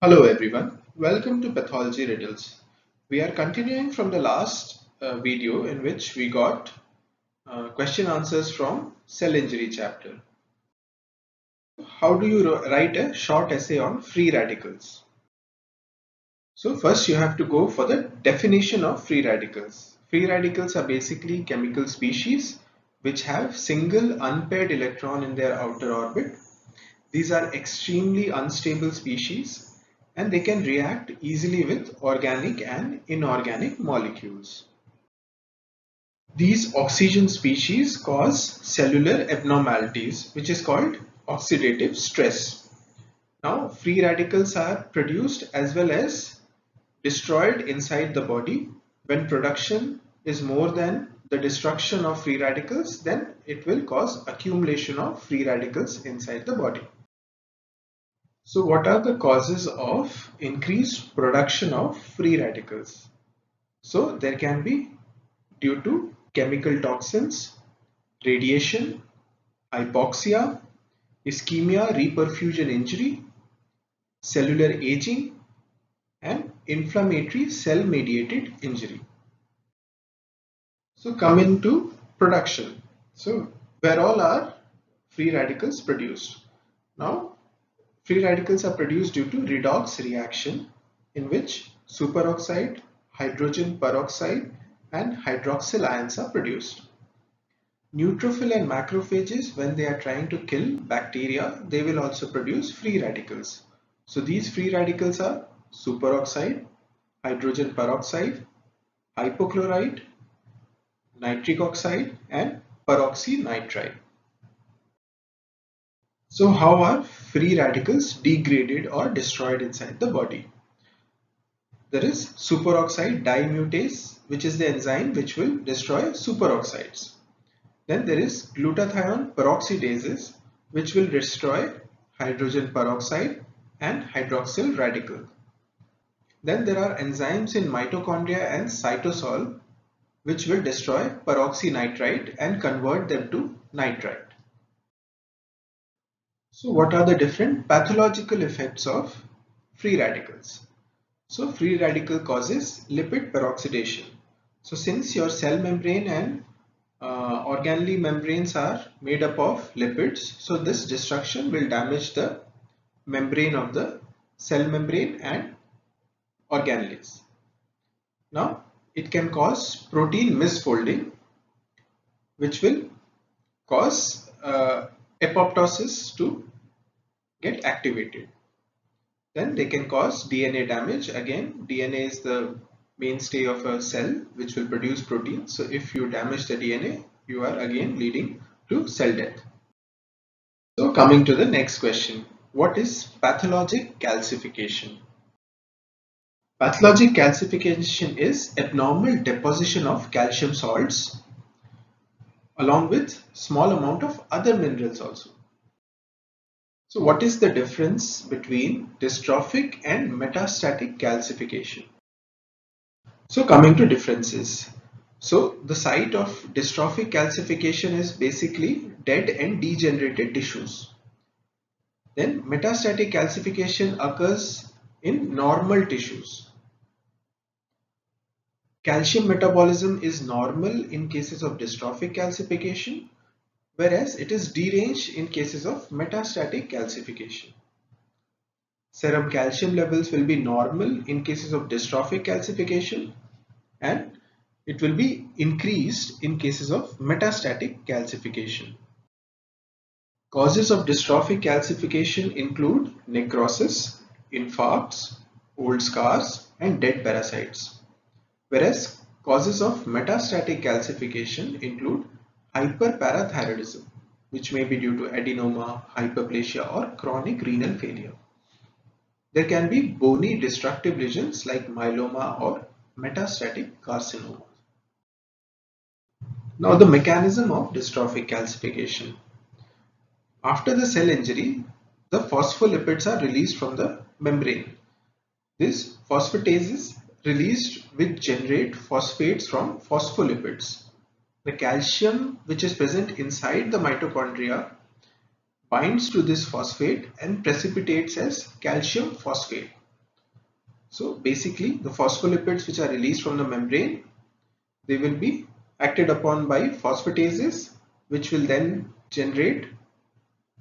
Hello everyone, welcome to Pathology Riddles. We are continuing from the last video in which we got question answers from cell injury chapter. How do you write a short essay on free radicals? So first you have to go for the definition of free radicals. Free radicals are basically chemical species which have single unpaired electron in their outer orbit. These are extremely unstable species and they can react easily with organic and inorganic molecules. These oxygen species cause cellular abnormalities, which is called oxidative stress. Now, free radicals are produced as well as destroyed inside the body. When production is more than the destruction of free radicals, then it will cause accumulation of free radicals inside the body. So what are the causes of increased production of free radicals? So there can be due to chemical toxins, radiation, hypoxia, ischemia, reperfusion injury, cellular aging, and inflammatory cell mediated injury. So coming to production. So where all are free radicals produced? Now free radicals are produced due to redox reaction in which superoxide, hydrogen peroxide and hydroxyl ions are produced. Neutrophil and macrophages, when they are trying to kill bacteria, they will also produce free radicals. So these free radicals are superoxide, hydrogen peroxide, hypochlorite, nitric oxide and peroxynitride. So how are free radicals degraded or destroyed inside the body? There is superoxide dimutase, which is the enzyme which will destroy superoxides. Then there is glutathione peroxidases, which will destroy hydrogen peroxide and hydroxyl radical. Then there are enzymes in mitochondria and cytosol, which will destroy peroxynitrite and convert them to nitrite. So what are the different pathological effects of free radicals? So free radical causes lipid peroxidation. So since your cell membrane and organelle membranes are made up of lipids, so this destruction will damage the membrane of the cell membrane and organelles. Now it can cause protein misfolding, which will cause apoptosis to get activated. Then they can cause DNA damage. Again, DNA is the mainstay of a cell which will produce protein. So if you damage the DNA, you are again leading to cell death. So coming to the next question, what is pathologic calcification? Pathologic calcification is abnormal deposition of calcium salts along with small amount of other minerals also. So what is the difference between dystrophic and metastatic calcification? So coming to differences. So the site of dystrophic calcification is basically dead and degenerated tissues. Then metastatic calcification occurs in normal tissues. Calcium metabolism is normal in cases of dystrophic calcification, whereas it is deranged in cases of metastatic calcification. Serum calcium levels will be normal in cases of dystrophic calcification and it will be increased in cases of metastatic calcification. Causes of dystrophic calcification include necrosis, infarcts, old scars and dead parasites. Whereas causes of metastatic calcification include hyperparathyroidism, which may be due to adenoma, hyperplasia or chronic renal failure. There can be bony destructive lesions like myeloma or metastatic carcinoma. Now the mechanism of dystrophic calcification. After the cell injury, the phospholipids are released from the membrane. This phosphatase is released which generate phosphates from phospholipids. The calcium which is present inside the mitochondria binds to this phosphate and precipitates as calcium phosphate. So basically the phospholipids which are released from the membrane, they will be acted upon by phosphatases, which will then generate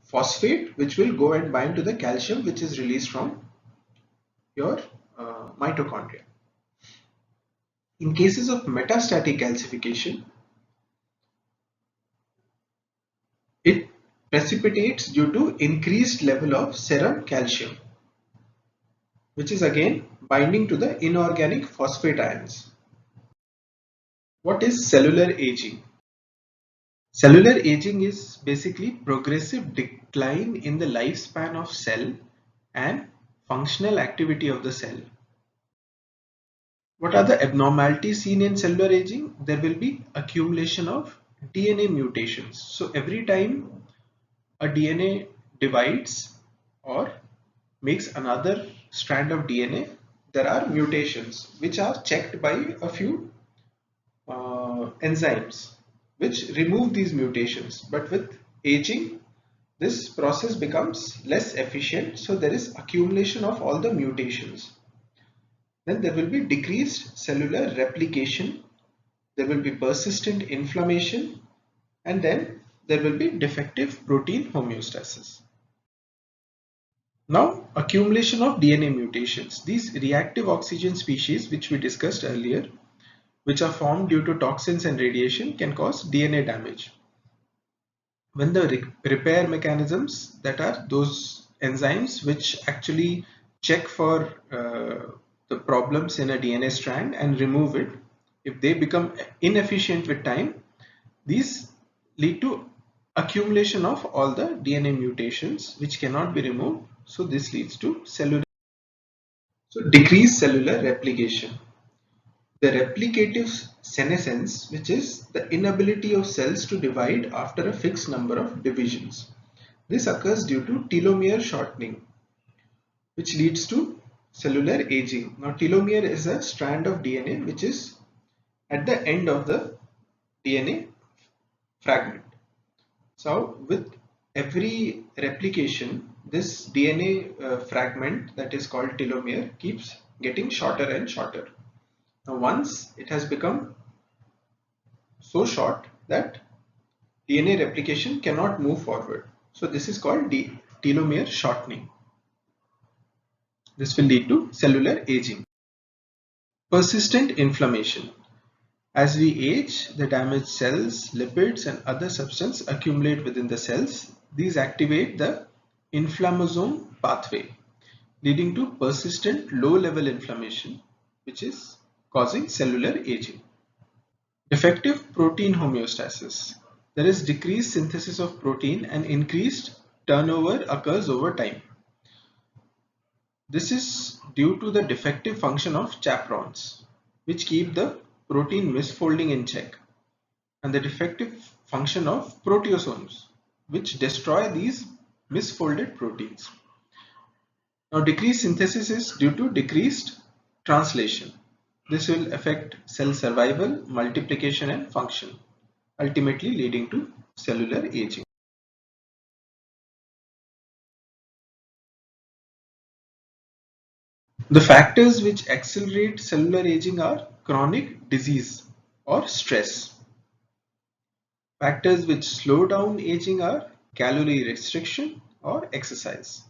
phosphate, which will go and bind to the calcium which is released from your mitochondria. In cases of metastatic calcification, it precipitates due to increased level of serum calcium, which is again binding to the inorganic phosphate ions. What is cellular aging? Cellular aging is basically progressive decline in the lifespan of cell and functional activity of the cell. What are the abnormalities seen in cellular aging? There will be accumulation of DNA mutations. So every time a DNA divides or makes another strand of DNA, there are mutations which are checked by a few enzymes which remove these mutations. But with aging, this process becomes less efficient, so there is accumulation of all the mutations. Then there will be decreased cellular replication, there will be persistent inflammation, and then there will be defective protein homeostasis. Now, accumulation of DNA mutations. These reactive oxygen species, which we discussed earlier, which are formed due to toxins and radiation, can cause DNA damage. When the repair mechanisms, that are those enzymes which actually check for the problems in a DNA strand and remove it, if they become inefficient with time, these lead to accumulation of all the DNA mutations which cannot be removed. So this leads to decreased cellular replication. The replicative senescence, which is the inability of cells to divide after a fixed number of divisions. This occurs due to telomere shortening, which leads to cellular aging. Now, telomere is a strand of DNA which is at the end of the DNA fragment. So, with every replication, this DNA fragment, that is called telomere, keeps getting shorter and shorter. Now, once it has become so short that DNA replication cannot move forward. So this is called telomere shortening. This will lead to cellular aging. Persistent inflammation. As we age, the damaged cells, lipids and other substances accumulate within the cells. These activate the inflammasome pathway, leading to persistent low-level inflammation, which is causing cellular aging. Defective protein homeostasis. There is decreased synthesis of protein and increased turnover occurs over time. This is due to the defective function of chaperones, which keep the protein misfolding in check, and the defective function of proteasomes, which destroy these misfolded proteins. Now, decreased synthesis is due to decreased translation. This will affect cell survival, multiplication and function, ultimately leading to cellular aging. The factors which accelerate cellular aging are chronic disease or stress. Factors which slow down aging are calorie restriction or exercise.